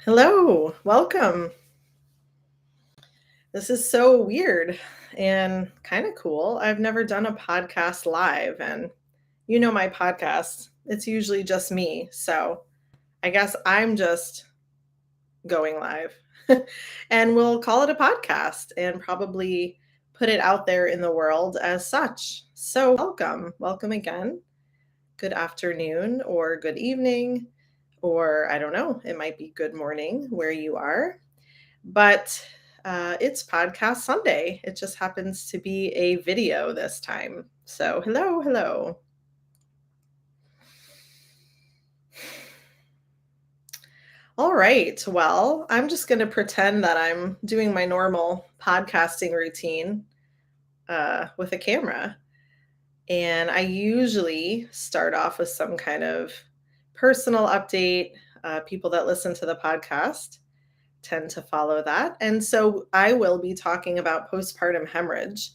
Hello, welcome. This is so weird and kind of cool. I've never done a podcast live, and my podcast, it's usually just me. So I guess I'm just going live and we'll call it a podcast and probably put it out there in the world as such. So, welcome. Welcome again. Good afternoon or good evening, or I don't know, it might be good morning where you are. But it's Podcast Sunday. It just happens to be a video this time. So, hello, hello. All right. Well, I'm just going to pretend that I'm doing my normal podcasting routine with a camera. And I usually start off with some kind of personal update. People that listen to the podcast tend to follow that. And so I will be talking about postpartum hemorrhage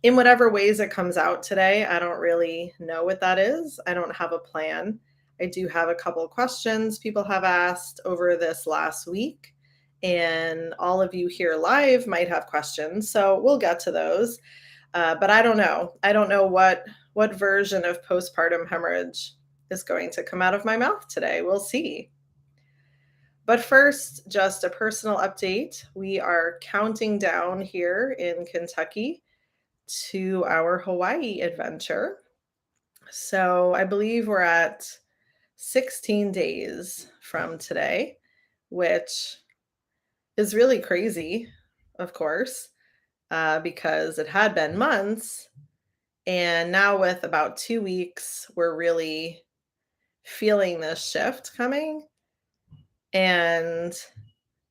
in whatever ways it comes out today. I don't really know what that is. I don't have a plan. I do have a couple of questions people have asked over this last week, and all of you here live might have questions. So we'll get to those. But I don't know. I don't know what version of postpartum hemorrhage is going to come out of my mouth today. We'll see. But first, just a personal update. We are counting down here in Kentucky to our Hawaii adventure. So I believe we're at 16 days from today, which is really crazy, of course, because it had been months. And now, with about 2 weeks, we're really feeling this shift coming. And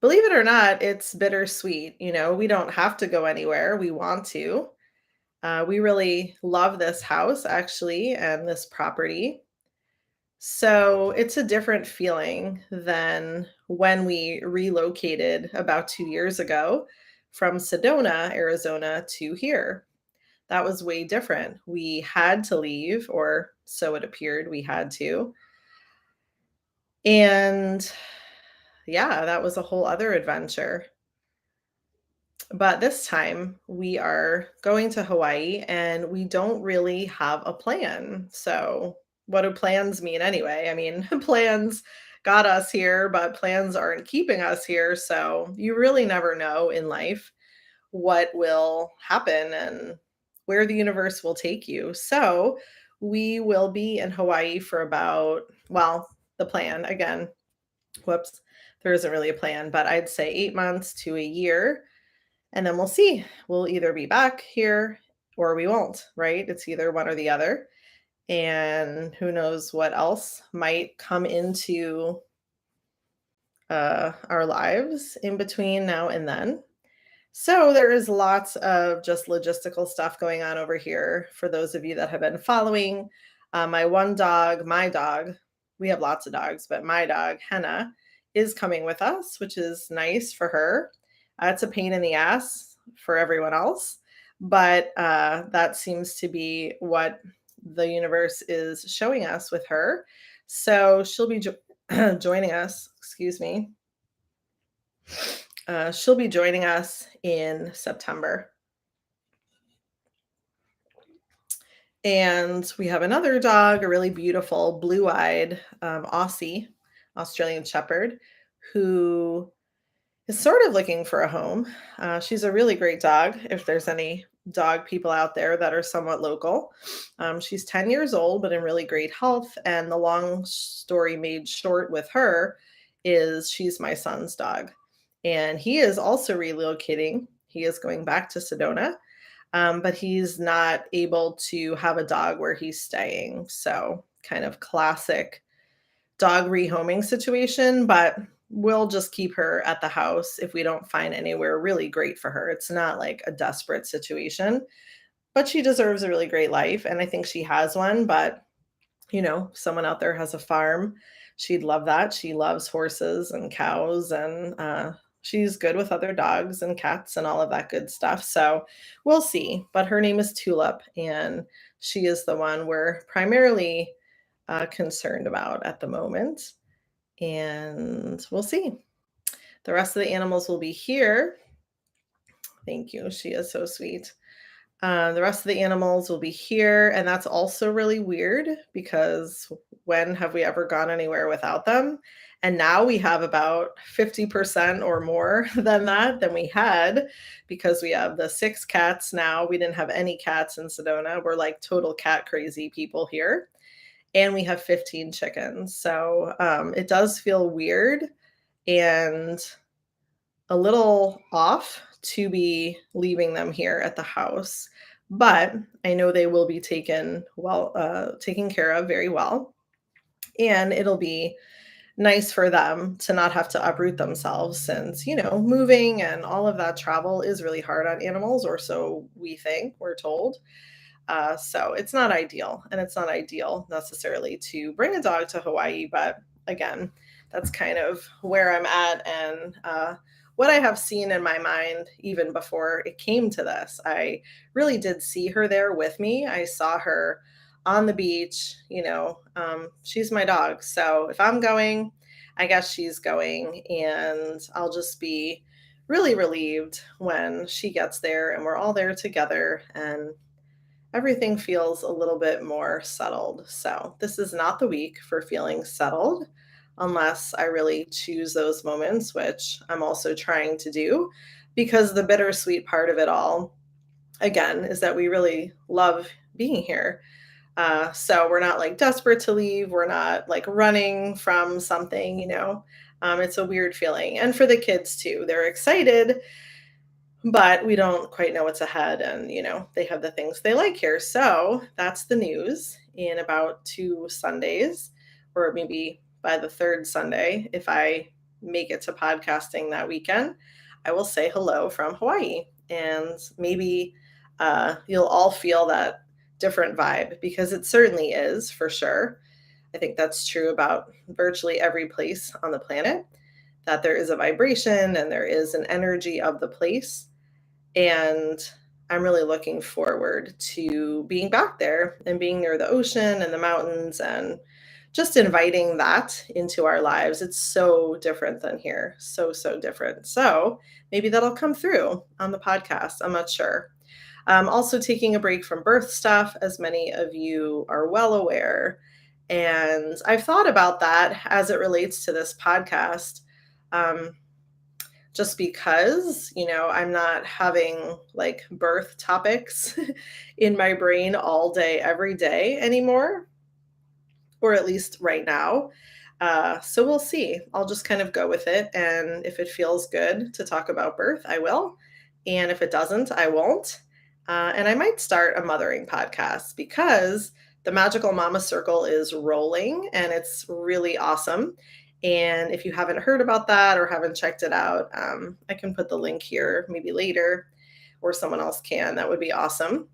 believe it or not, it's bittersweet. We don't have to go anywhere. We want to. We really love this house, actually, and this property. So it's a different feeling than when we relocated about 2 years ago from Sedona, Arizona to here. That was way different. We had to leave, or so it appeared we had to. And yeah, that was a whole other adventure. But this time we are going to Hawaii and we don't really have a plan. So, what do plans mean anyway? I mean, plans got us here, but plans aren't keeping us here. So, you really never know in life what will happen and where the universe will take you. So, we will be in Hawaii for about, well, the plan again, whoops, there isn't really a plan, but I'd say 8 months to a year, and then we'll see. We'll either be back here or we won't, right? It's either one or the other. And who knows what else might come into our lives in between now and then. So there is lots of just logistical stuff going on over here for those of you that have been following. My dog, we have lots of dogs, but my dog, Henna, is coming with us, which is nice for her. It's a pain in the ass for everyone else, but that seems to be what the universe is showing us with her. So she'll be joining us, excuse me. She'll be joining us in September. And we have another dog, a really beautiful blue-eyed Aussie, Australian Shepherd, who is sort of looking for a home. She's a really great dog, if there's any dog people out there that are somewhat local. She's 10 years old, but in really great health. And the long story made short with her is she's my son's dog. And he is also relocating. He is going back to Sedona, but he's not able to have a dog where he's staying. So, kind of classic dog rehoming situation, but we'll just keep her at the house if we don't find anywhere really great for her. It's not like a desperate situation, but she deserves a really great life. And I think she has one. But, someone out there has a farm. She'd love that. She loves horses and cows, and she's good with other dogs and cats and all of that good stuff. So we'll see. But her name is Tulip, and she is the one we're primarily concerned about at the moment. And we'll see. The rest of the animals will be here. Thank you. She is so sweet. The rest of the animals will be here, and that's also really weird because when have we ever gone anywhere without them? And now we have about 50% or more than we had because we have the 6 cats now. We didn't have any cats in Sedona. We're like total cat crazy people here. And we have 15 chickens. So it does feel weird and a little off to be leaving them here at the house, but I know they will be taken care of very well, and it'll be nice for them to not have to uproot themselves since, moving and all of that travel is really hard on animals, or so we think, we're told. So it's not ideal, and it's not ideal necessarily to bring a dog to Hawaii, but again, that's kind of where I'm at and what I have seen in my mind even before it came to this. I really did see her there with me. I saw her on the beach. She's my dog. So if I'm going, I guess she's going, and I'll just be really relieved when she gets there and we're all there together and everything feels a little bit more settled. So, this is not the week for feeling settled unless I really choose those moments, which I'm also trying to do because the bittersweet part of it all, again, is that we really love being here. So, we're not like desperate to leave. We're not like running from something. It's a weird feeling. And for the kids too, they're excited but we don't quite know what's ahead and they have the things they like here. So that's the news. In about 2 Sundays, or maybe by the third Sunday, if I make it to podcasting that weekend, I will say hello from Hawaii, and maybe you'll all feel that different vibe because it certainly is, for sure. I think that's true about virtually every place on the planet, that there is a vibration and there is an energy of the place. And I'm really looking forward to being back there and being near the ocean and the mountains and just inviting that into our lives. It's so different than here. So, so different. So maybe that'll come through on the podcast. I'm not sure. Also taking a break from birth stuff, as many of you are well aware. And I've thought about that as it relates to this podcast. Just because, I'm not having like birth topics in my brain all day, every day anymore, or at least right now. So we'll see. I'll just kind of go with it. And if it feels good to talk about birth, I will. And if it doesn't, I won't. And I might start a mothering podcast because the Magical Mama Circle is rolling and it's really awesome. And if you haven't heard about that or haven't checked it out, I can put the link here maybe later, or someone else can. That would be awesome.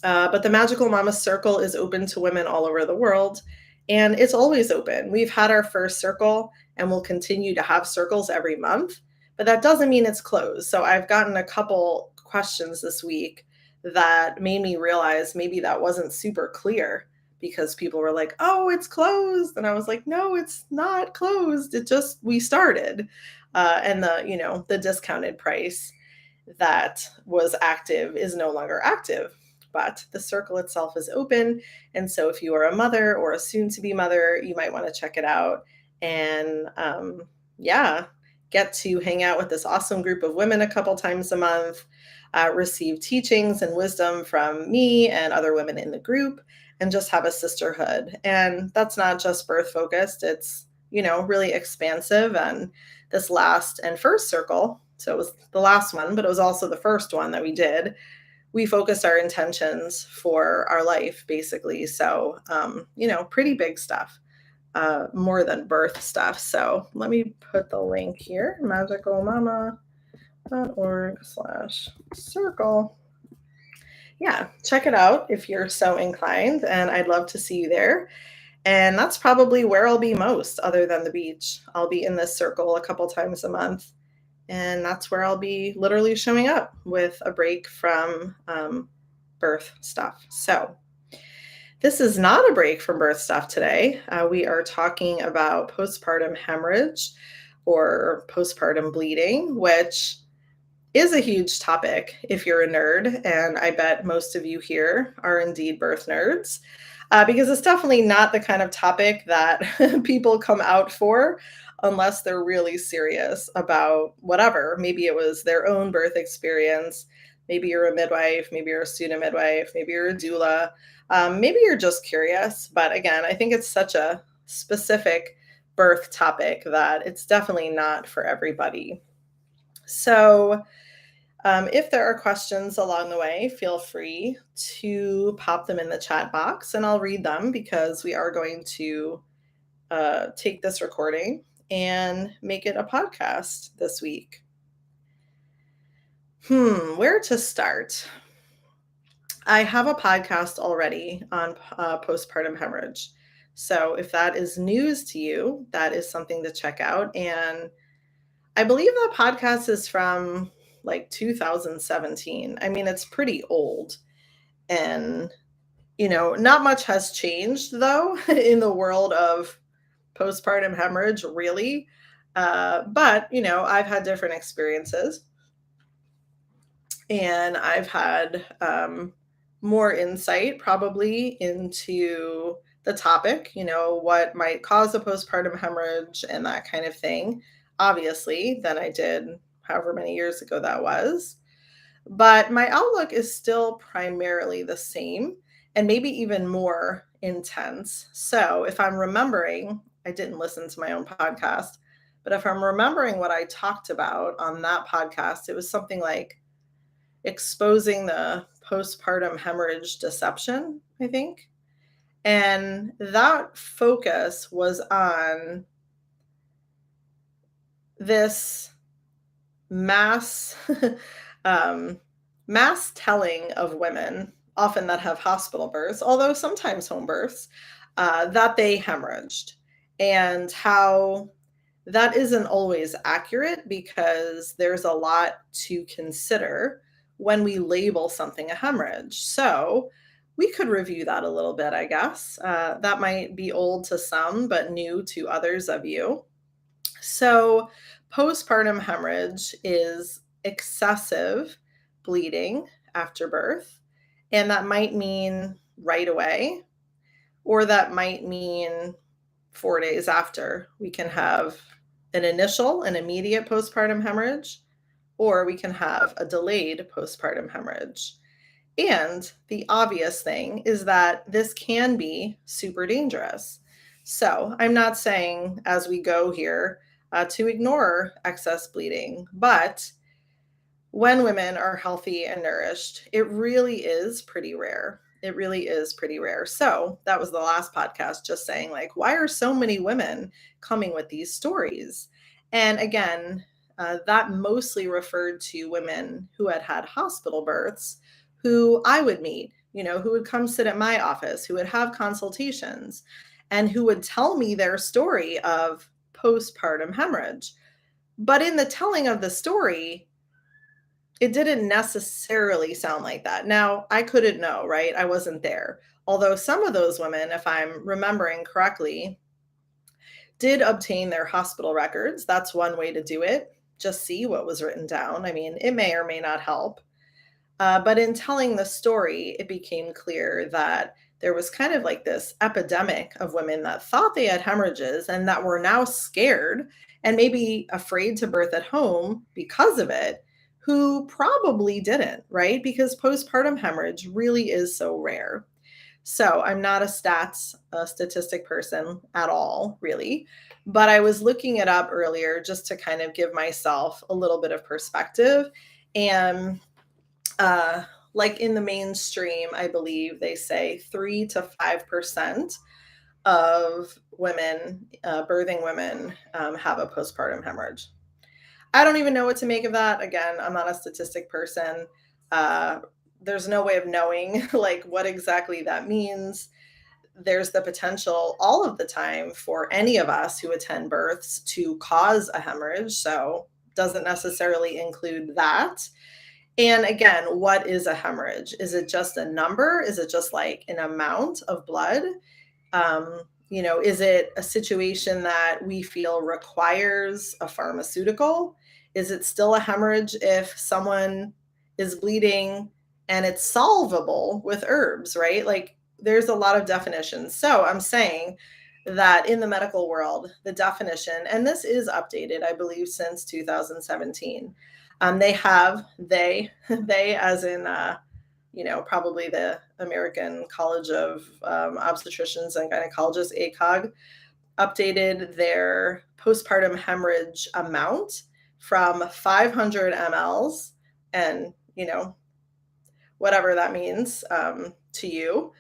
But the Magical Mama Circle is open to women all over the world, and it's always open. We've had our first circle and we'll continue to have circles every month, but that doesn't mean it's closed. So I've gotten a couple questions this week that made me realize maybe that wasn't super clear, because people were like, "Oh, it's closed." And I was like, "No, it's not closed. We started." And the discounted price that was active is no longer active, but the circle itself is open. And so if you are a mother or a soon to be mother, you might want to check it out. And yeah, get to hang out with this awesome group of women a couple times a month, receive teachings and wisdom from me and other women in the group, and just have a sisterhood. And that's not just birth focused, it's, really expansive. And this last and first circle, so it was the last one, but it was also the first one that we did. We focused our intentions for our life, basically. So, pretty big stuff, more than birth stuff. So let me put the link here, magicalmama.org/circle. Yeah, check it out if you're so inclined, and I'd love to see you there. And that's probably where I'll be most, other than the beach. I'll be in this circle a couple times a month, and that's where I'll be literally showing up with a break from birth stuff. So this is not a break from birth stuff today. We are talking about postpartum hemorrhage. or postpartum bleeding, which is a huge topic if you're a nerd. And I bet most of you here are indeed birth nerds, because it's definitely not the kind of topic that people come out for unless they're really serious about whatever. Maybe it was their own birth experience. Maybe you're a midwife, maybe you're a student midwife, maybe you're a doula, maybe you're just curious. But again, I think it's such a specific birth topic that it's definitely not for everybody. So, if there are questions along the way, feel free to pop them in the chat box and I'll read them because we are going to take this recording and make it a podcast this week. Where to start? I have a podcast already on postpartum hemorrhage. So if that is news to you, that is something to check out. And I believe that podcast is from like 2017. I mean, it's pretty old. And, not much has changed though in the world of postpartum hemorrhage, really. But, I've had different experiences and I've had more insight probably into the topic, what might cause a postpartum hemorrhage and that kind of thing, obviously, than I did however many years ago that was. But my outlook is still primarily the same and maybe even more intense. So if I'm remembering, I didn't listen to my own podcast, but if I'm remembering what I talked about on that podcast, it was something like exposing the postpartum hemorrhage deception, I think. And that focus was on this mass mass telling of women, often that have hospital births, although sometimes home births, that they hemorrhaged, and how that isn't always accurate because there's a lot to consider when we label something a hemorrhage. So we could review that a little bit, I guess. That might be old to some, but new to others of you. So, postpartum hemorrhage is excessive bleeding after birth, and that might mean right away, or that might mean 4 days after. We can have an immediate postpartum hemorrhage, or we can have a delayed postpartum hemorrhage. And the obvious thing is that this can be super dangerous. So, I'm not saying as we go here to ignore excess bleeding, but when women are healthy and nourished, it really is pretty rare. It really is pretty rare. So, that was the last podcast, just saying, like, why are so many women coming with these stories? And again, that mostly referred to women who had had hospital births who I would meet, who would come sit at my office, who would have consultations, and who would tell me their story of postpartum hemorrhage. But in the telling of the story, it didn't necessarily sound like that. Now, I couldn't know, right? I wasn't there. Although some of those women, if I'm remembering correctly, did obtain their hospital records. That's one way to do it. Just see what was written down. I mean, it may or may not help. But in telling the story, it became clear that there was kind of like this epidemic of women that thought they had hemorrhages and that were now scared and maybe afraid to birth at home because of it, who probably didn't, right? Because postpartum hemorrhage really is so rare. So I'm not a statistic person at all, really. But I was looking it up earlier just to kind of give myself a little bit of perspective. And like in the mainstream, I believe they say 3 to 5% of women, birthing women, have a postpartum hemorrhage. I don't even know what to make of that. Again, I'm not a statistic person. Uh, there's no way of knowing like what exactly that means. There's the potential all of the time for any of us who attend births to cause a hemorrhage. So doesn't necessarily include that. And again, what is a hemorrhage? Is it just a number? Is it just like an amount of blood? Is it a situation that we feel requires a pharmaceutical? Is it still a hemorrhage if someone is bleeding and it's solvable with herbs, right? Like there's a lot of definitions. So I'm saying that in the medical world, the definition, and this is updated, I believe, since 2017. They as in probably the American College of Obstetricians and Gynecologists, ACOG, updated their postpartum hemorrhage amount from 500 mLs, and whatever that means to you,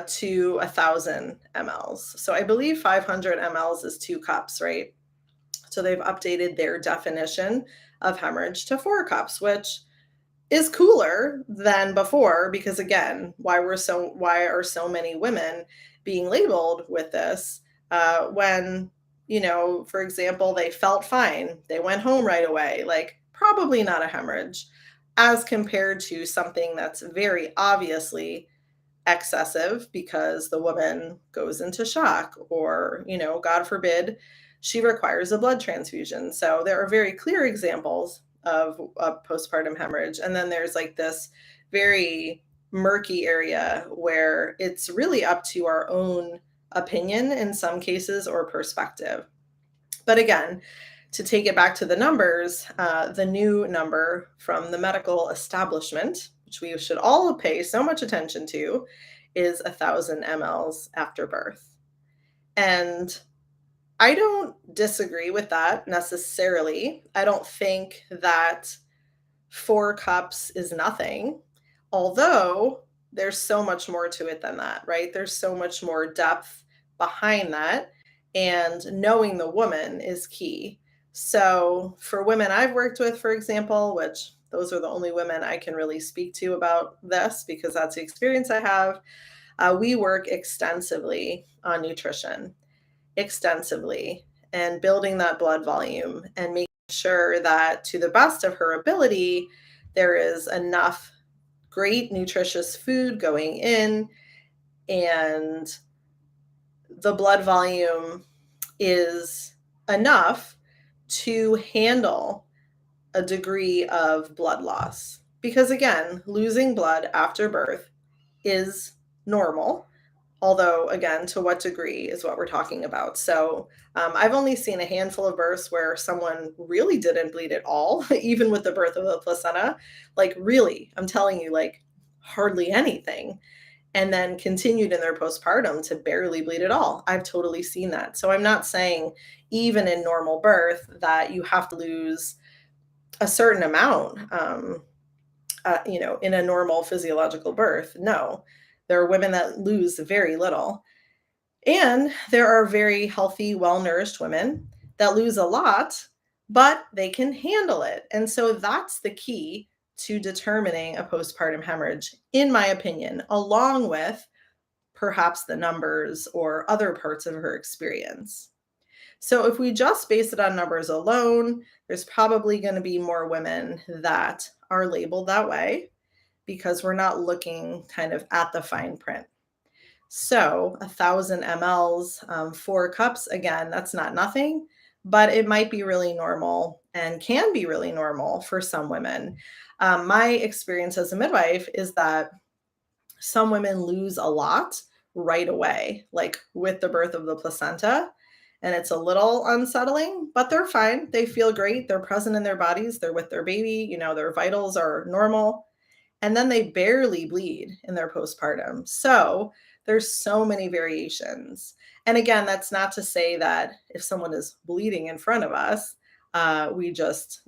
to 1,000 mLs. So I believe 500 mLs is 2 cups, right? So they've updated their definition of hemorrhage to 4 cups, which is cooler than before, because again, why are so many women being labeled with this when, for example, they felt fine, they went home right away, like probably not a hemorrhage, as compared to something that's very obviously excessive because the woman goes into shock, or God forbid, she requires a blood transfusion. So there are very clear examples of a postpartum hemorrhage, and then there's like this very murky area where it's really up to our own opinion in some cases, or perspective. But again, to take it back to the numbers, the new number from the medical establishment, which we should all pay so much attention to, is 1,000 mLs after birth. And I don't disagree with that necessarily. I don't think that 4 cups is nothing, although there's so much more to it than that, right? There's so much more depth behind that, and knowing the woman is key. So for women I've worked with, for example, which those are the only women I can really speak to about this because that's the experience I have, we work extensively on nutrition, extensively, and building that blood volume and making sure that to the best of her ability, there is enough great nutritious food going in, and the blood volume is enough to handle a degree of blood loss. Because again, losing blood after birth is normal. Although, again, to what degree is what we're talking about. So I've only seen a handful of births where someone really didn't bleed at all, even with the birth of the placenta. Like, really, I'm telling you, like, hardly anything. And then continued in their postpartum to barely bleed at all. I've totally seen that. So I'm not saying, even in normal birth, that you have to lose a certain amount, in a normal physiological birth. No, there are women that lose very little. And there are very healthy, well nourished women that lose a lot, but they can handle it. And so that's the key to determining a postpartum hemorrhage, in my opinion, along with perhaps the numbers or other parts of her experience. So if we just base it on numbers alone, there's probably going to be more women that are labeled that way because we're not looking kind of at the fine print. So 1,000 mLs, 4 cups, again, that's not nothing, but it might be really normal and can be really normal for some women. My experience as a midwife is that some women lose a lot right away, like with the birth of the placenta. And it's a little unsettling, but they're fine. They feel great. They're present in their bodies. They're with their baby. Their vitals are normal. And then they barely bleed in their postpartum. So there's so many variations. And again, that's not to say that if someone is bleeding in front of us, we just,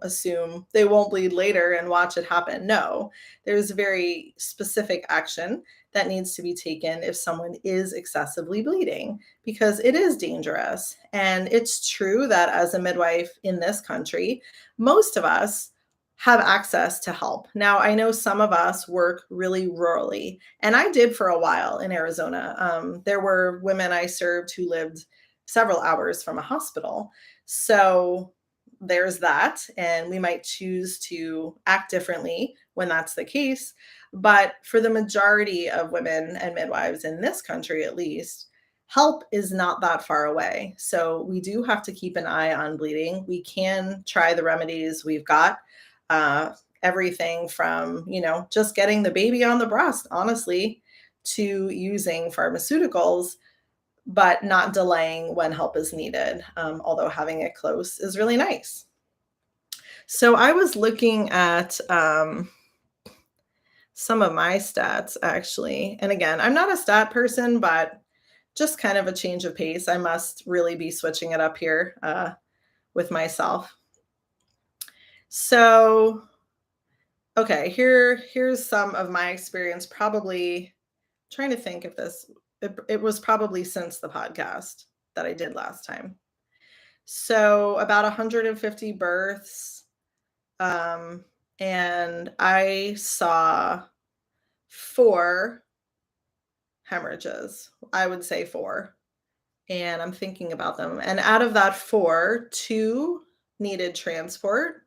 assume they won't bleed later and watch it happen. No, there's very specific action that needs to be taken if someone is excessively bleeding, because it is dangerous. And it's true that as a midwife in this country, most of us have access to help. Now, I know some of us work really rurally, and I did for a while in Arizona. There were women I served who lived several hours from a hospital. So there's that, and we might choose to act differently when that's the case. But for the majority of women and midwives in this country, at least, help is not that far away. So we do have to keep an eye on bleeding. We can try the remedies we've got. Uh, Everything from, just getting the baby on the breast, honestly, to using pharmaceuticals, but not delaying when help is needed. Although having it close is really nice. So I was looking at some of my stats actually. And again, I'm not a stat person, but just kind of a change of pace. I must really be switching it up here with myself. So, okay, here's some of my experience. Probably trying to think if it was probably since the podcast that I did last time. So about 150 births, um, and I saw 4 hemorrhages. I would say 4. And I'm thinking about them. And out of that 4, 2 needed transport.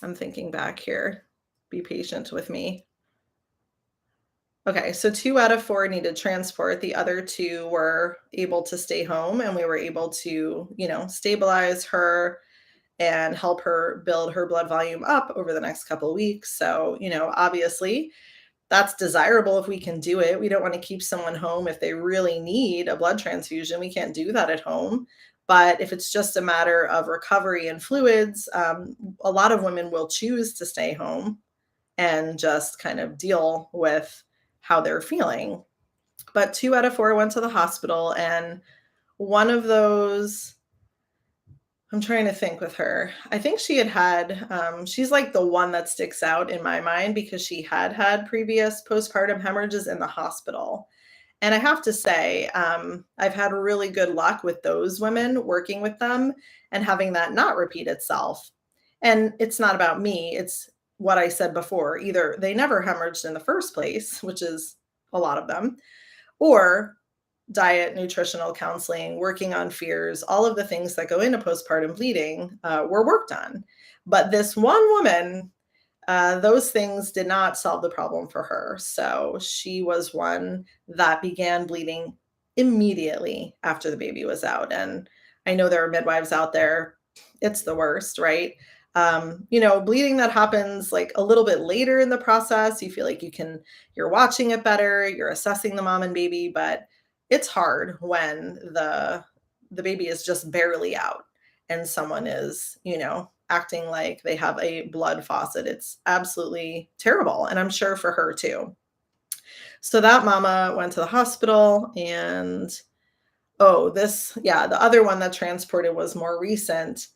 I'm thinking back here. Be patient with me. Okay, so 2 out of 4 needed transport. The other 2 were able to stay home, and we were able to, stabilize her and help her build her blood volume up over the next couple of weeks. So, obviously, that's desirable if we can do it. We don't want to keep someone home if they really need a blood transfusion. We can't do that at home. But if it's just a matter of recovery and fluids, a lot of women will choose to stay home and just kind of deal with how they're feeling. But 2 out of 4 went to the hospital, and one of those, I'm trying to think with her. I think she had, she's like the one that sticks out in my mind because she had previous postpartum hemorrhages in the hospital. And I have to say, I've had really good luck with those women, working with them and having that not repeat itself. And it's not about me, it's what I said before. Either they never hemorrhaged in the first place, which is a lot of them, or diet, nutritional counseling, working on fears, all of the things that go into postpartum bleeding were worked on. But this one woman, those things did not solve the problem for her. So she was one that began bleeding immediately after the baby was out. And I know there are midwives out there, it's the worst, right? Bleeding that happens like a little bit later in the process, you feel like you're watching it better, you're assessing the mom and baby, but it's hard when the baby is just barely out and someone is, acting like they have a blood faucet. It's absolutely terrible. And I'm sure for her too. So that mama went to the hospital, and the other one that transported was more recent.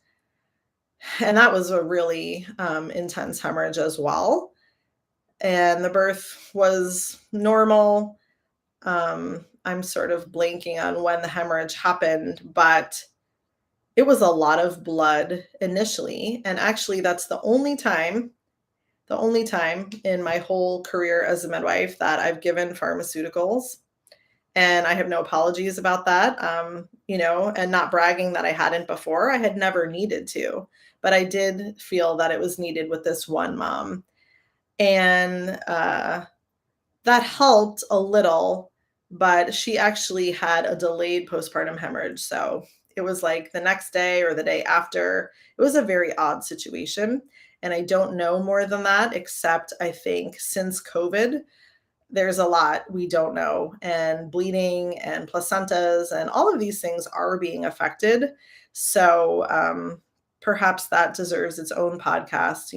And that was a really intense hemorrhage as well. And the birth was normal. I'm sort of blanking on when the hemorrhage happened, but it was a lot of blood initially. And actually, that's the only time in my whole career as a midwife that I've given pharmaceuticals. And I have no apologies about that. And not bragging that I hadn't before. I had never needed to, but I did feel that it was needed with this one mom. And that helped a little, but she actually had a delayed postpartum hemorrhage. So it was like the next day or the day after. It was a very odd situation. And I don't know more than that, except I think since COVID, there's a lot we don't know. And bleeding and placentas and all of these things are being affected. So perhaps that deserves its own podcast,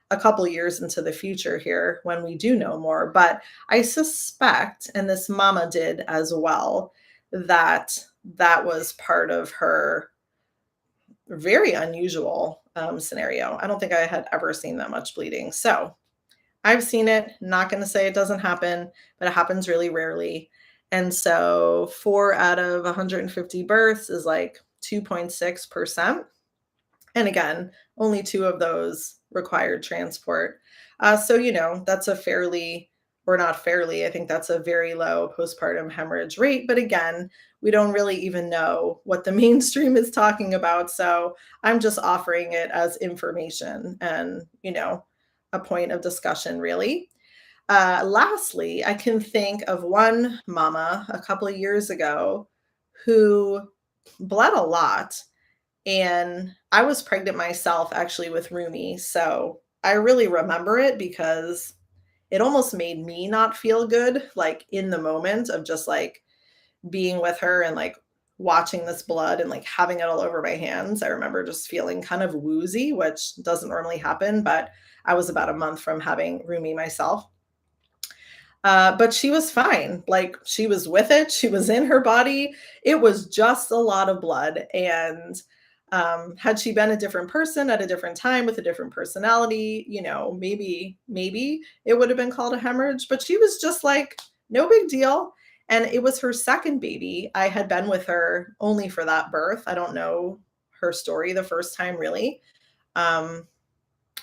a couple years into the future here when we do know more. But I suspect, and this mama did as well, that that was part of her very unusual scenario. I don't think I had ever seen that much bleeding. So I've seen it, not going to say it doesn't happen, but it happens really rarely. And so 4 out of 150 births is like 2.6%. And again, only 2 of those required transport. So, that's a fairly, or not fairly, I think that's a very low postpartum hemorrhage rate. But again, we don't really even know what the mainstream is talking about. So I'm just offering it as information and, a point of discussion, really. Lastly, I can think of one mama a couple of years ago who bled a lot. And I was pregnant myself actually with Rumi. So I really remember it because it almost made me not feel good, like in the moment of just like being with her and like watching this blood and like having it all over my hands. I remember just feeling kind of woozy, which doesn't normally happen, but I was about a month from having Rumi myself. But she was fine. Like she was with it. She was in her body. It was just a lot of blood. And had she been a different person at a different time with a different personality, maybe it would have been called a hemorrhage. But she was just like, no big deal. And it was her second baby. I had been with her only for that birth. I don't know her story the first time really. Um,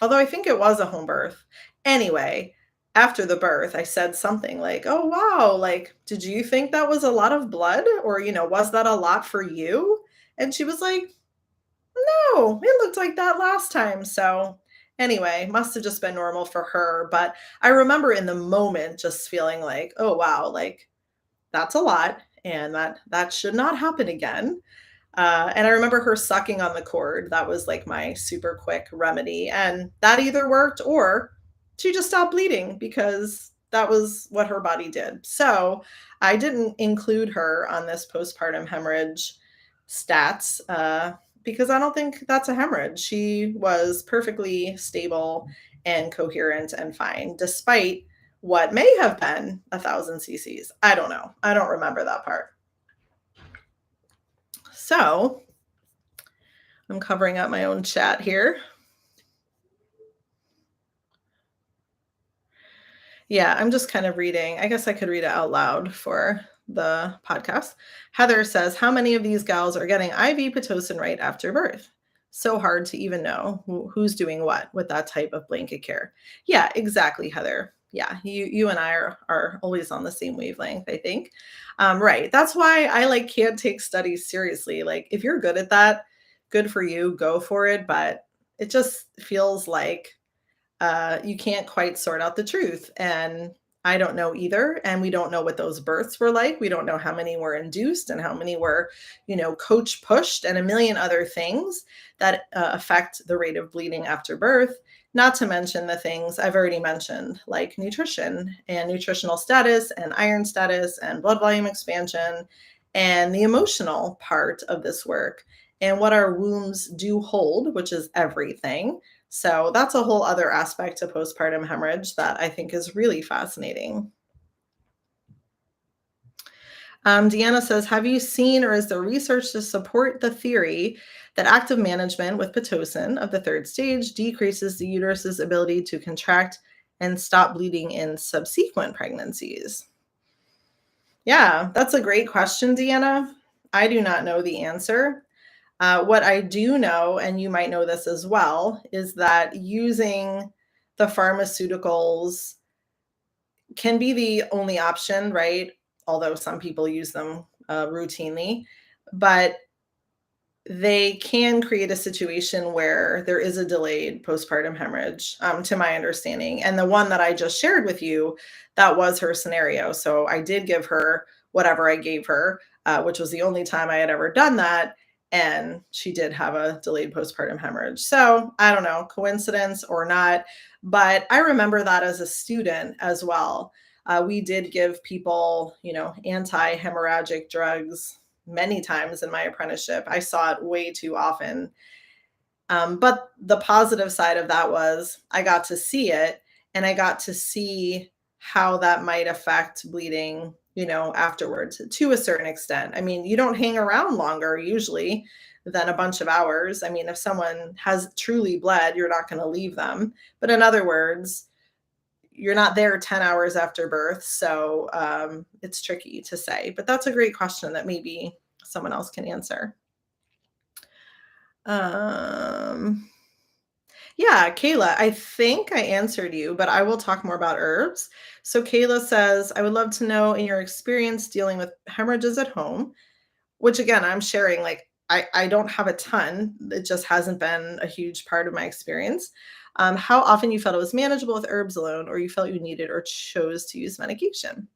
Although I think it was a home birth. Anyway, after the birth, I said something like, "Oh, wow, like, did you think that was a lot of blood? Or, was that a lot for you?" And she was like, "No, it looked like that last time." So, anyway, must have just been normal for her. But I remember in the moment just feeling like, "Oh, wow, like, that's a lot. And that should not happen again." And I remember her sucking on the cord. That was like my super quick remedy. And that either worked or she just stopped bleeding because that was what her body did. So I didn't include her on this postpartum hemorrhage stats because I don't think that's a hemorrhage. She was perfectly stable and coherent and fine, despite what may have been 1,000 cc's. I don't know. I don't remember that part. So I'm covering up my own chat here. Yeah, I'm just kind of reading. I guess I could read it out loud for the podcast. Heather says, how many of these gals are getting IV Pitocin right after birth? So hard to even know who's doing what with that type of blanket care. Yeah, exactly, Heather. Yeah, you and I are always on the same wavelength, I think. Right. That's why I like can't take studies seriously. Like if you're good at that, good for you, go for it. But it just feels like you can't quite sort out the truth. And I don't know either. And we don't know what those births were like. We don't know how many were induced and how many were, coach pushed and a million other things that affect the rate of bleeding after birth. Not to mention the things I've already mentioned, like nutrition and nutritional status and iron status and blood volume expansion and the emotional part of this work and what our wombs do hold, which is everything. So that's a whole other aspect to postpartum hemorrhage that I think is really fascinating. Deanna says, have you seen or is there research to support the theory that active management with Pitocin of the third stage decreases the uterus's ability to contract and stop bleeding in subsequent pregnancies? Yeah, that's a great question, Deanna. I do not know the answer. What I do know, and you might know this as well, is that using the pharmaceuticals can be the only option, right? Although some people use them routinely, but they can create a situation where there is a delayed postpartum hemorrhage, to my understanding. And the one that I just shared with you, that was her scenario. So I did give her whatever I gave her, which was the only time I had ever done that. And she did have a delayed postpartum hemorrhage. So I don't know, coincidence or not. But I remember that as a student as well. We did give people, anti hemorrhagic drugs many times in my apprenticeship. I saw it way too often. But the positive side of that was I got to see it and I got to see how that might affect bleeding, afterwards to a certain extent. I mean, you don't hang around longer usually than a bunch of hours. I mean, if someone has truly bled, you're not going to leave them. But in other words, you're not there 10 hours after birth. So it's tricky to say, but that's a great question that maybe someone else can answer. Um, yeah, Kayla, I think I answered you, but I will talk more about herbs. So Kayla says, I would love to know in your experience dealing with hemorrhages at home, which again, I'm sharing like I don't have a ton. It just hasn't been a huge part of my experience. How often you felt it was manageable with herbs alone, or you felt you needed or chose to use medication?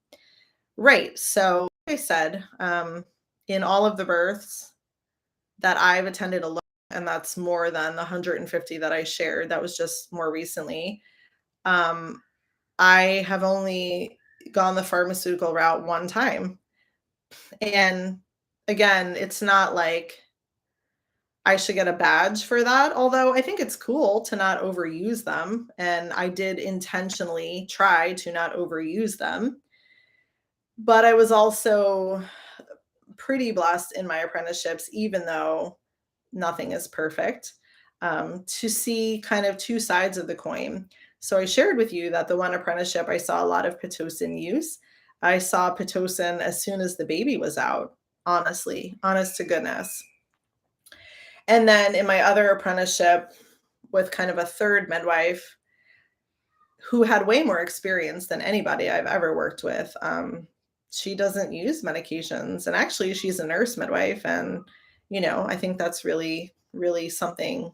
Right. So, like I said, in all of the births that I've attended alone, and that's more than the 150 that I shared, that was just more recently, um, I have only gone the pharmaceutical route one time. And again, it's not like I should get a badge for that, although I think it's cool to not overuse them, and I did intentionally try to not overuse them. But I was also pretty blessed in my apprenticeships, even though nothing is perfect, to see kind of two sides of the coin. So I shared with you that the one apprenticeship, I saw a lot of Pitocin use. I saw Pitocin as soon as the baby was out, honestly, honest to goodness. And then in my other apprenticeship with kind of a third midwife who had way more experience than anybody I've ever worked with, she doesn't use medications. And actually, she's a nurse midwife. And, I think that's really, really something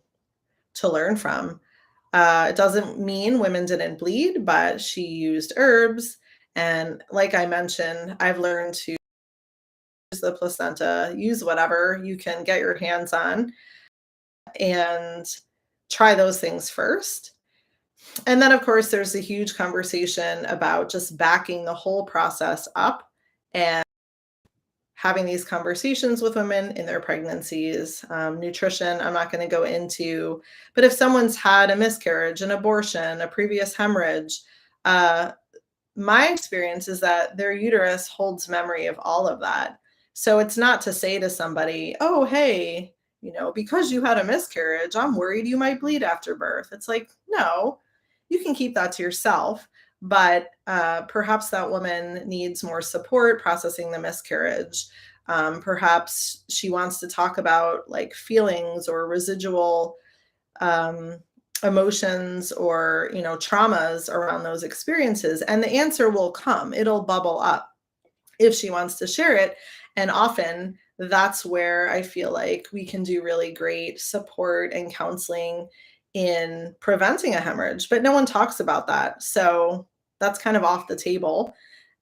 to learn from. It doesn't mean women didn't bleed, but she used herbs. And like I mentioned, I've learned to use the placenta, use whatever you can get your hands on, and try those things first. And then, of course, there's a huge conversation about just backing the whole process up and having these conversations with women in their pregnancies. Nutrition, I'm not going to go into, but if someone's had a miscarriage, an abortion, a previous hemorrhage, uh, my experience is that their uterus holds memory of all of that. So it's not to say to somebody, oh, hey, because you had a miscarriage, I'm worried you might bleed after birth. It's like, no, you can keep that to yourself. But perhaps that woman needs more support processing the miscarriage. Perhaps she wants to talk about like feelings or residual um, emotions or traumas around those experiences, and the answer will come. It'll bubble up if she wants to share it. And often that's where I feel like we can do really great support and counseling in preventing a hemorrhage, but no one talks about that. So that's kind of off the table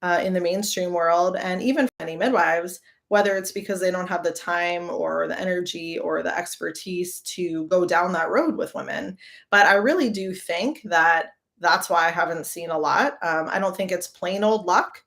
in the mainstream world. And even for many midwives, whether it's because they don't have the time or the energy or the expertise to go down that road with women. But I really do think that that's why I haven't seen a lot. I don't think it's plain old luck.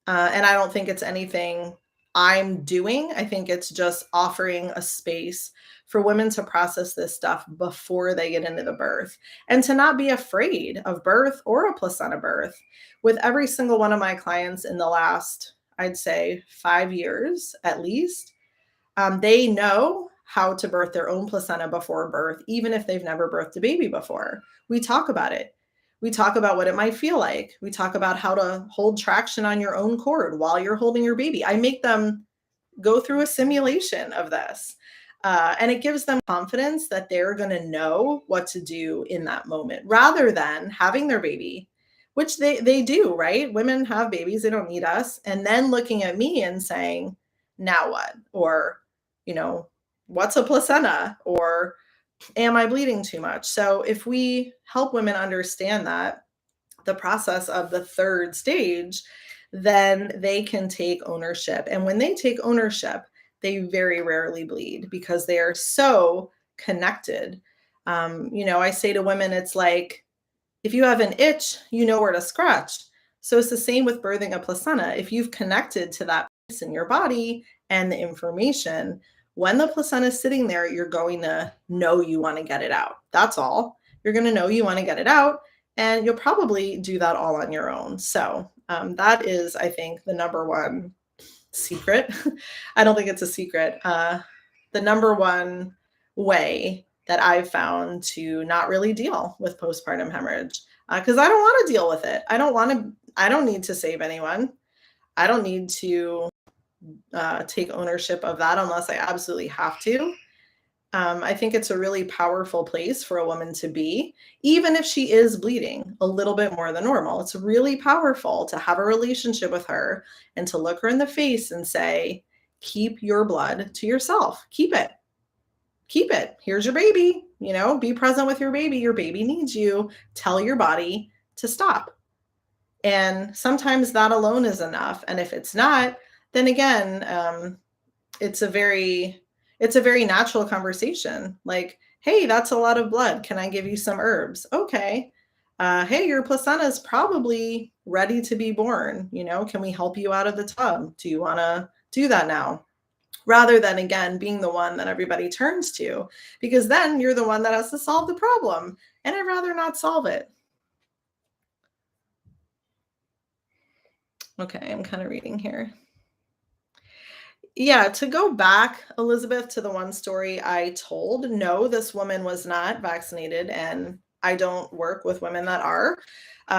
And I don't think it's anything I'm doing. I think it's just offering a space for women to process this stuff before they get into the birth and to not be afraid of birth or a placenta birth. With every single one of my clients in the last, I'd say, 5 years at least, they know how to birth their own placenta before birth, even if they've never birthed a baby before. We talk about it. We talk about what it might feel like. We talk about how to hold traction on your own cord while you're holding your baby. I make them go through a simulation of this. And it gives them confidence that they're going to know what to do in that moment rather than having their baby, which they do, right? Women have babies, they don't need us. And then looking at me and saying, now what? Or, what's a placenta? Or am I bleeding too much? So if we help women understand that, the process of the third stage, then they can take ownership. And when they take ownership, they very rarely bleed because they are so connected. I say to women, it's like if you have an itch, you know where to scratch. So it's the same with birthing a placenta. If you've connected to that place in your body and the information, when the placenta is sitting there, you're going to know you want to get it out. That's all. You're going to know you want to get it out, and you'll probably do that all on your own. So that is, I think, the number one secret. I don't think it's a secret. The number one way that I've found to not really deal with postpartum hemorrhage, because I don't want to deal with it. I don't need to save anyone. I don't need to take ownership of that unless I absolutely have to. I think it's a really powerful place for a woman to be, even if she is bleeding a little bit more than normal. It's really powerful to have a relationship with her and to look her in the face and say, keep your blood to yourself. Keep it. Keep it. Here's your baby. Be present with your baby. Your baby needs you. Tell your body to stop. And sometimes that alone is enough. And if it's not, then again, it's a very it's a very natural conversation. Like, "Hey, that's a lot of blood. Can I give you some herbs?" "Okay." "Hey, your placenta is probably ready to be born, can we help you out of the tub? Do you wanna do that now?" Rather than, again, being the one that everybody turns to, because then you're the one that has to solve the problem, and I'd rather not solve it. Okay, I'm kinda reading here. Yeah, to go back, Elizabeth, to the one story I told, no, this woman was not vaccinated, and I don't work with women that are,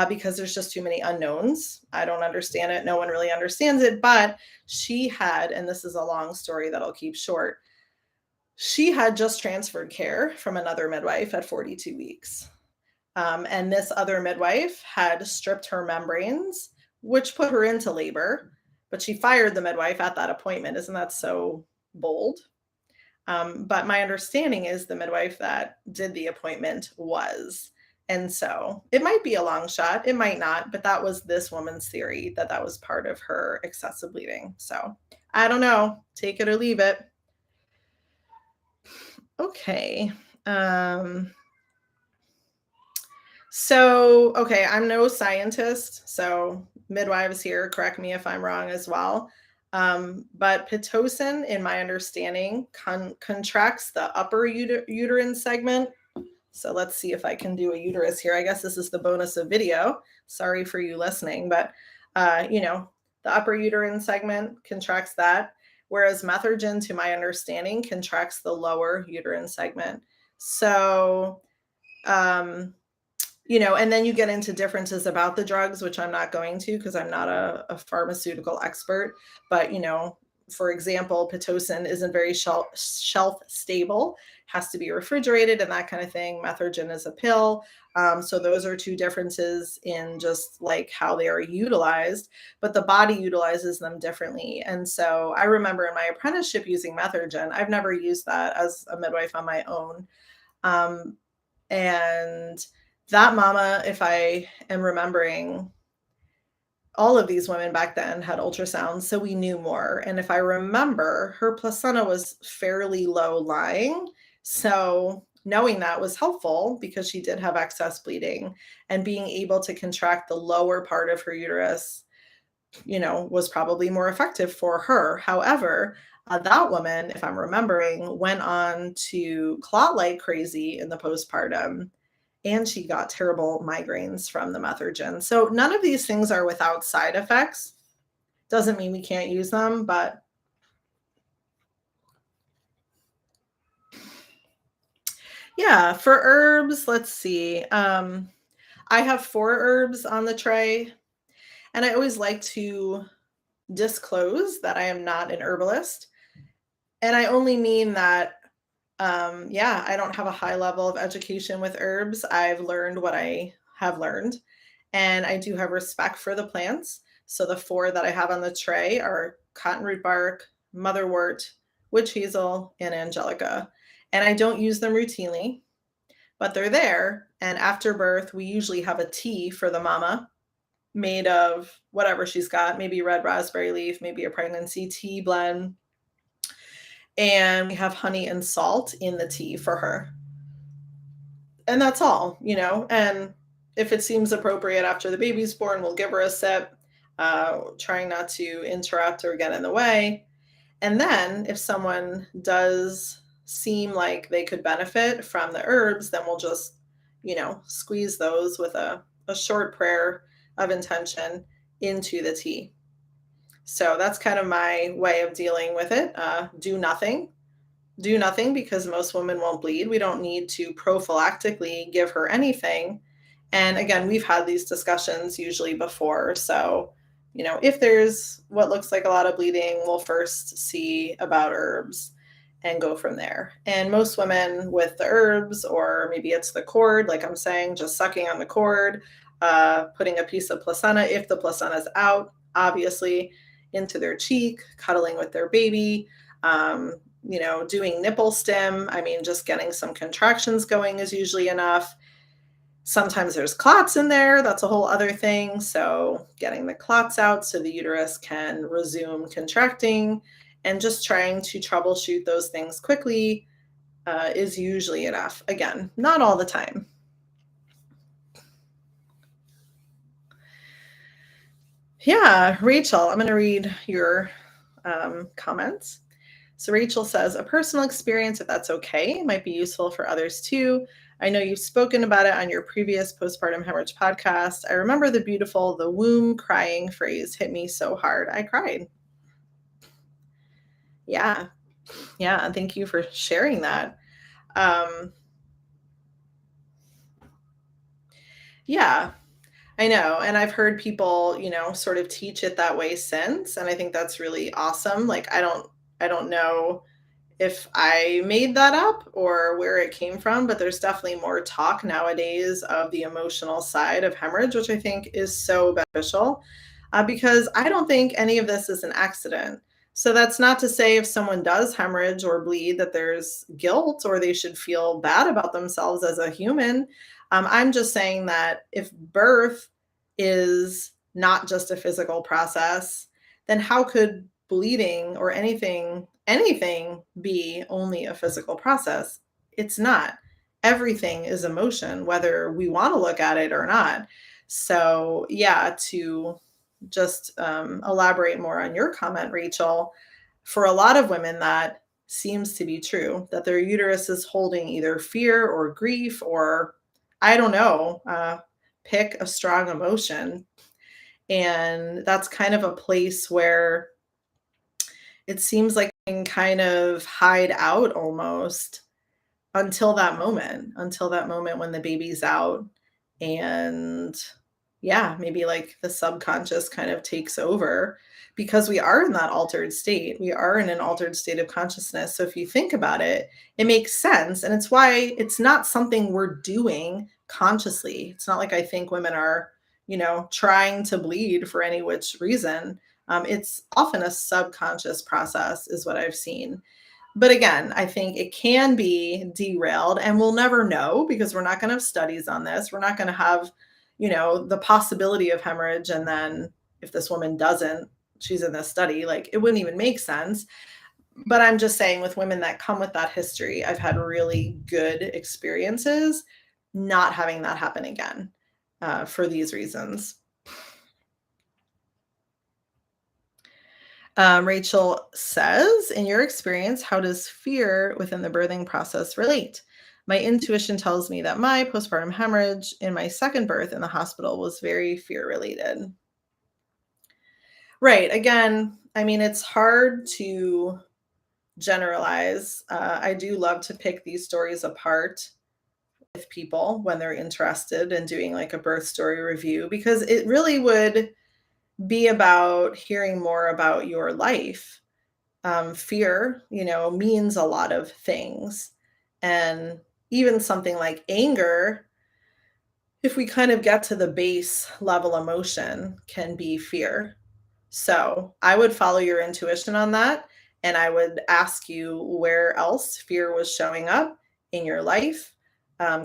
because there's just too many unknowns. I don't understand it. No one really understands it, but she had, and this is a long story that I'll keep short. She had just transferred care from another midwife at 42 weeks. And this other midwife had stripped her membranes, which put her into labor, but she fired the midwife at that appointment. Isn't that so bold? But my understanding is the midwife that did the appointment was. And so it might be a long shot, it might not, but that was this woman's theory, that that was part of her excessive bleeding. So I don't know, take it or leave it. Okay. Um, okay, I'm no scientist, so midwives here, correct me if I'm wrong as well. But Pitocin, in my understanding, contracts the upper uterine segment. So let's see if I can do a uterus here. I guess this is the bonus of video. Sorry for you listening, but the upper uterine segment contracts that, whereas Methergin, to my understanding, contracts the lower uterine segment. So um, and then you get into differences about the drugs, which I'm not going to because I'm not a pharmaceutical expert. But, for example, Pitocin isn't very shelf stable, has to be refrigerated and that kind of thing. Methergin is a pill. So those are two differences in just like how they are utilized, but the body utilizes them differently. And so I remember in my apprenticeship using Methergin. I've never used that as a midwife on my own. Um, and that mama, if I am remembering, all of these women back then had ultrasounds, so we knew more. And if I remember, her placenta was fairly low lying. So knowing that was helpful because she did have excess bleeding, and being able to contract the lower part of her uterus, was probably more effective for her. However, that woman, if I'm remembering, went on to clot like crazy in the postpartum, and she got terrible migraines from the Methergin. So none of these things are without side effects. Doesn't mean we can't use them, but yeah, for herbs, let's see. I have 4 herbs on the tray, and I always like to disclose that I am not an herbalist. And I only mean that, yeah, I don't have a high level of education with herbs. I've learned what I have learned, and I do have respect for the plants. So the 4 that I have on the tray are cottonroot bark, motherwort, witch hazel, and angelica. And I don't use them routinely, but they're there. And after birth, we usually have a tea for the mama made of whatever she's got, maybe red raspberry leaf, maybe a pregnancy tea blend, and we have honey and salt in the tea for her. And that's all, and if it seems appropriate after the baby's born, we'll give her a sip, trying not to interrupt or get in the way. And then if someone does seem like they could benefit from the herbs, then we'll just, squeeze those with a short prayer of intention into the tea. So that's kind of my way of dealing with it. Do nothing. Do nothing because most women won't bleed. We don't need to prophylactically give her anything. And again, we've had these discussions usually before. So, if there's what looks like a lot of bleeding, we'll first see about herbs and go from there. And most women with the herbs, or maybe it's the cord, like I'm saying, just sucking on the cord, putting a piece of placenta, if the placenta is out, obviously, into their cheek, cuddling with their baby, doing nipple stim. I mean, just getting some contractions going is usually enough. Sometimes there's clots in there. That's a whole other thing. So getting the clots out so the uterus can resume contracting And just trying to troubleshoot those things quickly is usually enough. Again, not all the time. Yeah, Rachel, I'm going to read your comments. So Rachel says, a personal experience, if that's okay, might be useful for others too. I know you've spoken about it on your previous postpartum hemorrhage podcast. I remember the beautiful, the womb crying phrase hit me so hard. I cried. Yeah. Yeah. Thank you for sharing that. Um, yeah, I know. And I've heard people, sort of teach it that way since. And I think that's really awesome. Like, I don't know if I made that up or where it came from, but there's definitely more talk nowadays of the emotional side of hemorrhage, which I think is so beneficial because I don't think any of this is an accident. So that's not to say if someone does hemorrhage or bleed that there's guilt or they should feel bad about themselves as a human. I'm just saying that if birth is not just a physical process, then how could bleeding or anything be only a physical process? It's not. Everything is emotion, whether we want to look at it or not. So, yeah, to just elaborate more on your comment, Rachel, for a lot of women, that seems to be true that their uterus is holding either fear or grief or, I don't know, pick a strong emotion. And that's kind of a place where it seems like you can kind of hide out almost until that moment when the baby's out. And yeah, maybe like the subconscious kind of takes over because we are in that altered state. We are in an altered state of consciousness. So if you think about it, it makes sense. And it's why it's not something we're doing consciously. It's not like I think women are, trying to bleed for any which reason. It's often a subconscious process, is what I've seen. But again, I think it can be derailed and we'll never know because we're not going to have studies on this. We're not going to have, the possibility of hemorrhage. And then if this woman doesn't, she's in this study, like it wouldn't even make sense. But I'm just saying with women that come with that history, I've had really good experiences not having that happen again for these reasons. Rachel says, in your experience, how does fear within the birthing process relate? My intuition tells me that my postpartum hemorrhage in my second birth in the hospital was very fear related. Right. Again, I mean, it's hard to generalize. I do love to pick these stories apart with people when they're interested in doing like a birth story review because it really would be about hearing more about your life. Fear, means a lot of things. And even something like anger, if we kind of get to the base level emotion, can be fear. So I would follow your intuition on that. And I would ask you where else fear was showing up in your life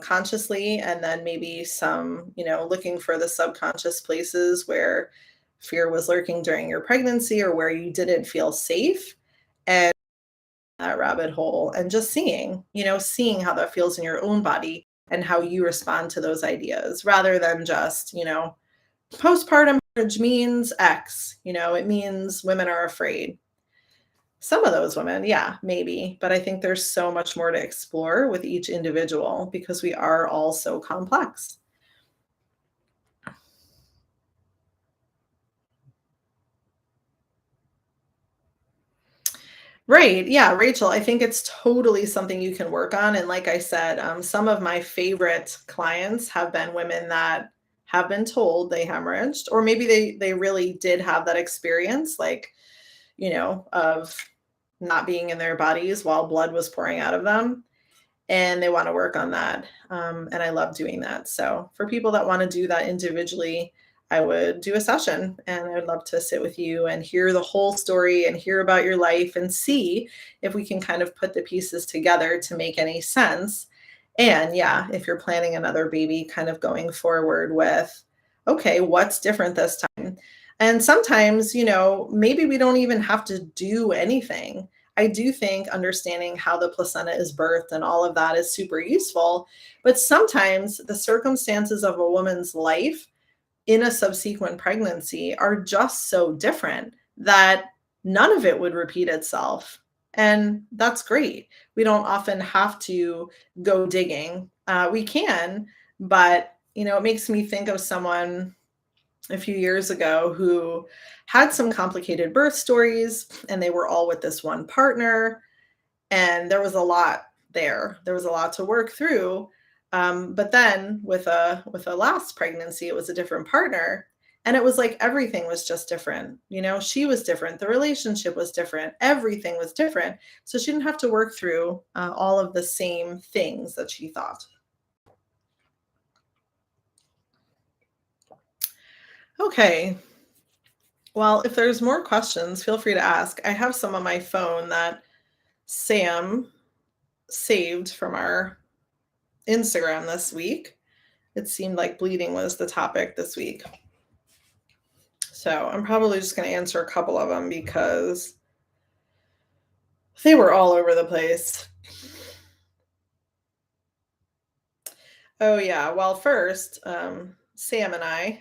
consciously. And then maybe some, looking for the subconscious places where fear was lurking during your pregnancy or where you didn't feel safe. And that rabbit hole and just seeing how that feels in your own body and how you respond to those ideas rather than just, postpartum hemorrhage means X, it means women are afraid. Some of those women, yeah, maybe, but I think there's so much more to explore with each individual because we are all so complex. Right. Yeah, Rachel, I think it's totally something you can work on. And like I said, some of my favorite clients have been women that have been told they hemorrhaged, or maybe they really did have that experience, like, of not being in their bodies while blood was pouring out of them and they want to work on that. And I love doing that. So for people that want to do that individually, I would do a session and I would love to sit with you and hear the whole story and hear about your life and see if we can kind of put the pieces together to make any sense. And yeah, if you're planning another baby, kind of going forward with, okay, what's different this time? And sometimes, maybe we don't even have to do anything. I do think understanding how the placenta is birthed and all of that is super useful. But sometimes the circumstances of a woman's life in a subsequent pregnancy are just so different that none of it would repeat itself. And that's great. We don't often have to go digging. We can, but it makes me think of someone a few years ago who had some complicated birth stories, and they were all with this one partner, and there was a lot there. There was a lot to work through. But then with a last pregnancy, it was a different partner, and it was like everything was just different. She was different, the relationship was different, everything was different. So she didn't have to work through all of the same things that she thought. Okay. Well, if there's more questions, feel free to ask. I have some on my phone that Sam saved from our Instagram this week. It seemed like bleeding was the topic this week. So I'm probably just going to answer a couple of them because they were all over the place. Oh, yeah. Well, first, Sam and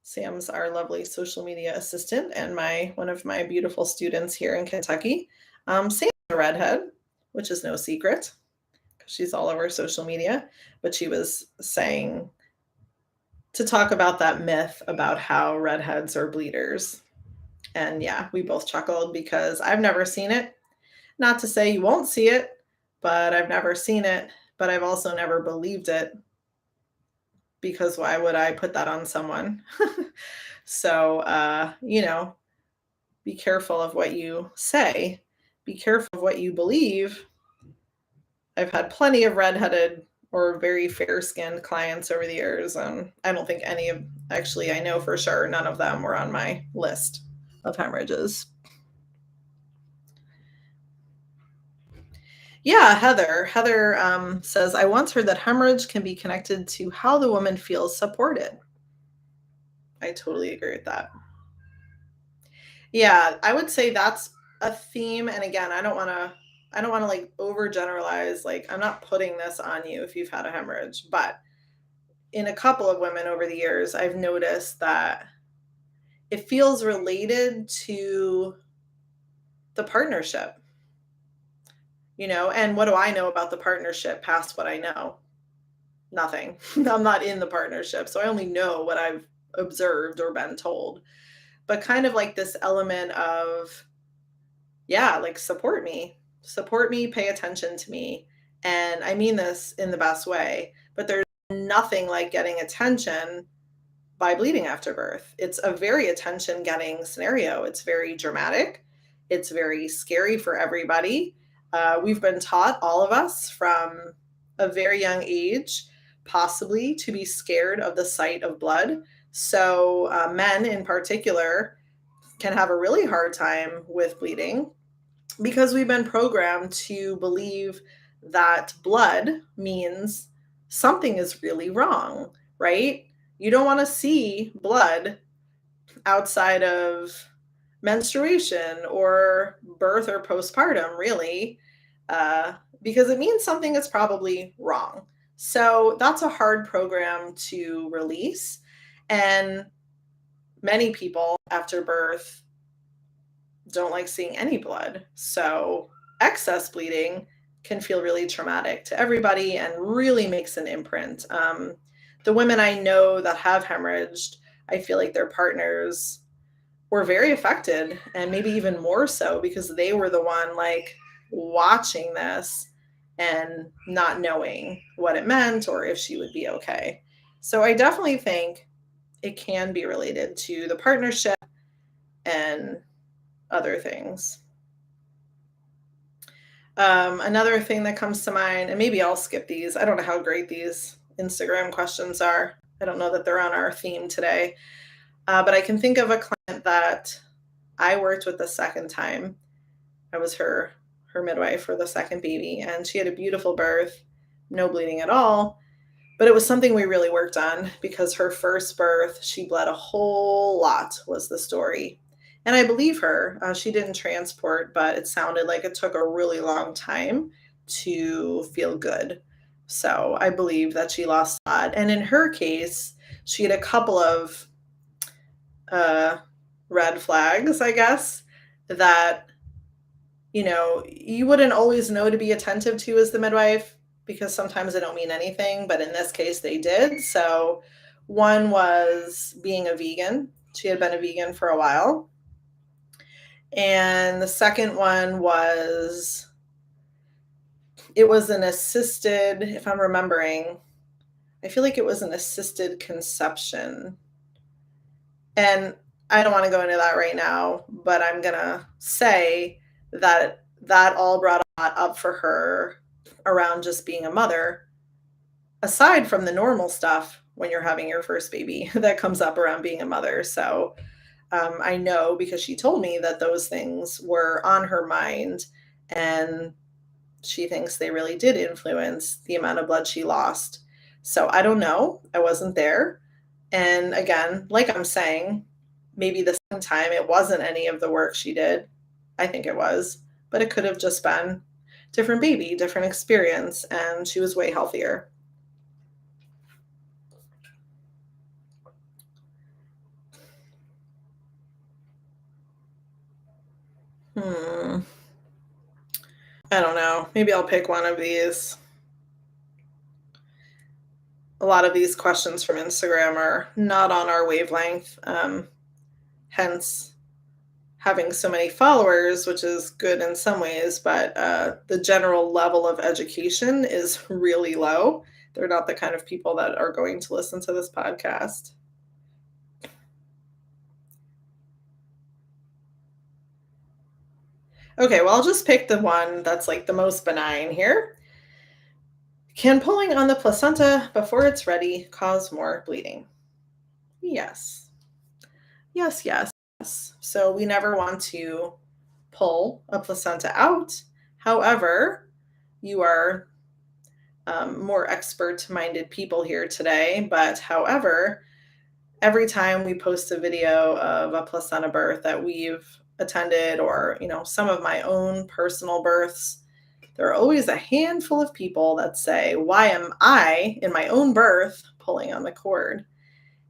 Sam's our lovely social media assistant and one of my beautiful students here in Kentucky. Sam's a redhead, which is no secret because she's all over social media. But she was saying to talk about that myth about how redheads are bleeders. And yeah, we both chuckled because I've never seen it. Not to say you won't see it, but I've never seen it. But I've also never believed it because why would I put that on someone? So, be careful of what you say, be careful of what you believe. I've had plenty of redheaded or very fair skinned clients over the years, and I don't think actually, I know for sure none of them were on my list of hemorrhages. Yeah, Heather. Heather says, I once heard that hemorrhage can be connected to how the woman feels supported. I totally agree with that. Yeah, I would say that's a theme. And again, I don't want to like overgeneralize. Like, I'm not putting this on you if you've had a hemorrhage, but in a couple of women over the years, I've noticed that it feels related to the partnership, and what do I know about the partnership past what I know? Nothing. I'm not in the partnership, so I only know what I've observed or been told. But kind of like this element of, yeah, like support me, pay attention to me. And I mean this in the best way, but there's nothing like getting attention by bleeding after birth. It's a very attention getting scenario. It's very dramatic. It's very scary for everybody. We've been taught, all of us, from a very young age, possibly to be scared of the sight of blood. So, men in particular can have a really hard time with bleeding because we've been programmed to believe that blood means something is really wrong, right? You don't want to see blood outside of menstruation or birth or postpartum, really, because it means something is probably wrong. So that's a hard program to release. And many people after birth don't like seeing any blood. So excess bleeding can feel really traumatic to everybody and really makes an imprint. The women I know that have hemorrhaged, I feel like their partners were very affected, and maybe even more so because they were the one like watching this and not knowing what it meant or if she would be okay. So I definitely think it can be related to the partnership and other things. Another thing that comes to mind, and maybe I'll skip these. I don't know how great these Instagram questions are. I don't know that they're on our theme today. But I can think of a client that I worked with the second time. I was her midwife for the second baby, and she had a beautiful birth, no bleeding at all. But it was something we really worked on because her first birth, she bled a whole lot, was the story. And I believe her. She didn't transport, but it sounded like it took a really long time to feel good. So I believe that she lost a lot. And in her case, she had a couple of uh, red flags, I guess, that you wouldn't always know to be attentive to as the midwife because sometimes they don't mean anything, but in this case they did. So one was being a vegan. She had been a vegan for a while. And the second one was it was an assisted, if I'm remembering, I feel like it was an assisted conception. And I don't want to go into that right now, but I'm going to say that that all brought a lot up for her around just being a mother, aside from the normal stuff when you're having your first baby that comes up around being a mother. So I know because she told me that those things were on her mind, and she thinks they really did influence the amount of blood she lost. So I don't know. I wasn't there. And again, like I'm saying, maybe the second time it wasn't any of the work she did. I think it was, but it could have just been different baby, different experience, and she was way healthier. Hmm. I don't know. Maybe I'll pick one of these. A lot of these questions from Instagram are not on our wavelength. Hence having so many followers, which is good in some ways, but the general level of education is really low. They're not the kind of people that are going to listen to this podcast. Okay, well, I'll just pick the one that's like the most benign here. Can pulling on the placenta before it's ready cause more bleeding? Yes. Yes, yes, yes. So we never want to pull a placenta out. However, you are more expert minded people here today. But however, every time we post a video of a placenta birth that we've attended, or some of my own personal births, there are always a handful of people that say, why am I in my own birth pulling on the cord?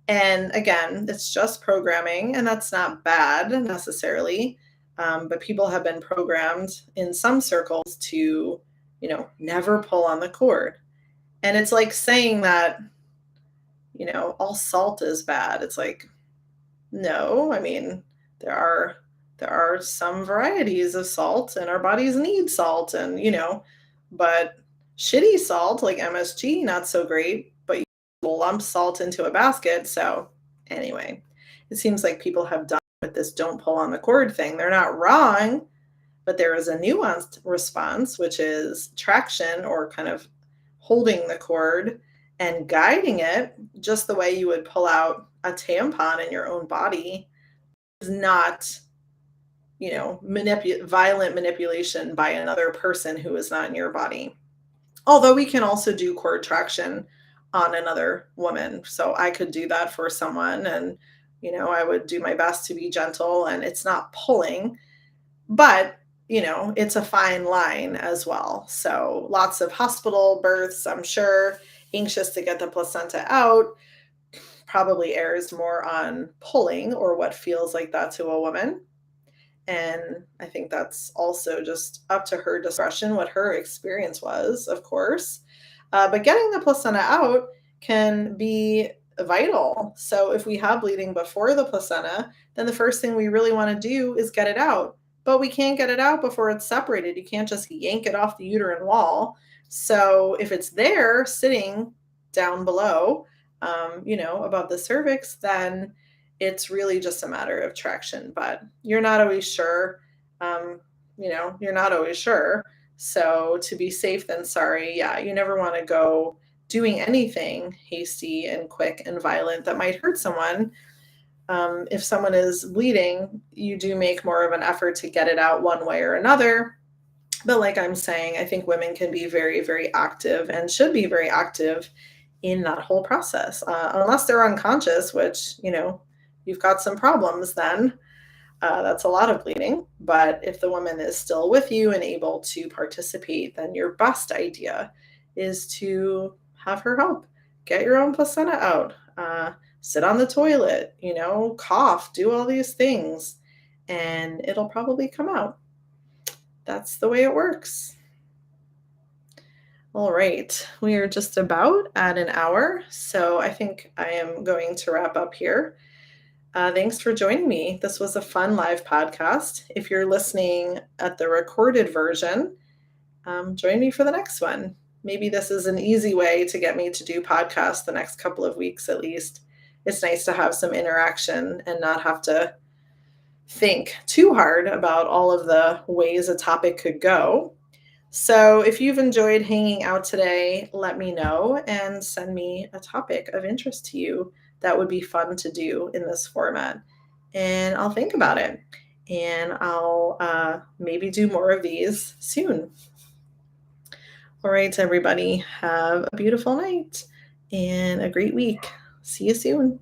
And again, it's just programming, and that's not bad necessarily. But people have been programmed in some circles to, never pull on the cord. And it's like saying that, all salt is bad. It's like, no, I mean, there are there are some varieties of salt and our bodies need salt, and but shitty salt like MSG, not so great, but you lump salt into a basket. So anyway, it seems like people have done with this don't pull on the cord thing. They're not wrong, but there is a nuanced response, which is traction, or kind of holding the cord and guiding it just the way you would pull out a tampon in your own body, is not, violent manipulation by another person who is not in your body. Although we can also do cord traction on another woman. So I could do that for someone, and, I would do my best to be gentle, and it's not pulling, but, it's a fine line as well. So lots of hospital births, I'm sure, anxious to get the placenta out, probably errs more on pulling, or what feels like that to a woman. And I think that's also just up to her discretion, what her experience was, of course. But getting the placenta out can be vital. So if we have bleeding before the placenta, then the first thing we really want to do is get it out. But we can't get it out before it's separated. You can't just yank it off the uterine wall. So if it's there sitting down below, above the cervix, then it's really just a matter of traction. But you're not always sure. You're not always sure. So to be safe than sorry, yeah, you never want to go doing anything hasty and quick and violent that might hurt someone. If someone is bleeding, you do make more of an effort to get it out one way or another. But like I'm saying, I think women can be very, very active, and should be very active in that whole process. Unless they're unconscious, which, you've got some problems then. That's a lot of bleeding. But if the woman is still with you and able to participate, then your best idea is to have her help. Get your own placenta out. Sit on the toilet, cough, do all these things, and it'll probably come out. That's the way it works. All right, we are just about at an hour, so I think I am going to wrap up here. Thanks for joining me. This was a fun live podcast. If you're listening at the recorded version, join me for the next one. Maybe this is an easy way to get me to do podcasts the next couple of weeks at least. It's nice to have some interaction and not have to think too hard about all of the ways a topic could go. So if you've enjoyed hanging out today, let me know and send me a topic of interest to you that would be fun to do in this format. And I'll think about it. And I'll maybe do more of these soon. All right, everybody, have a beautiful night and a great week. See you soon.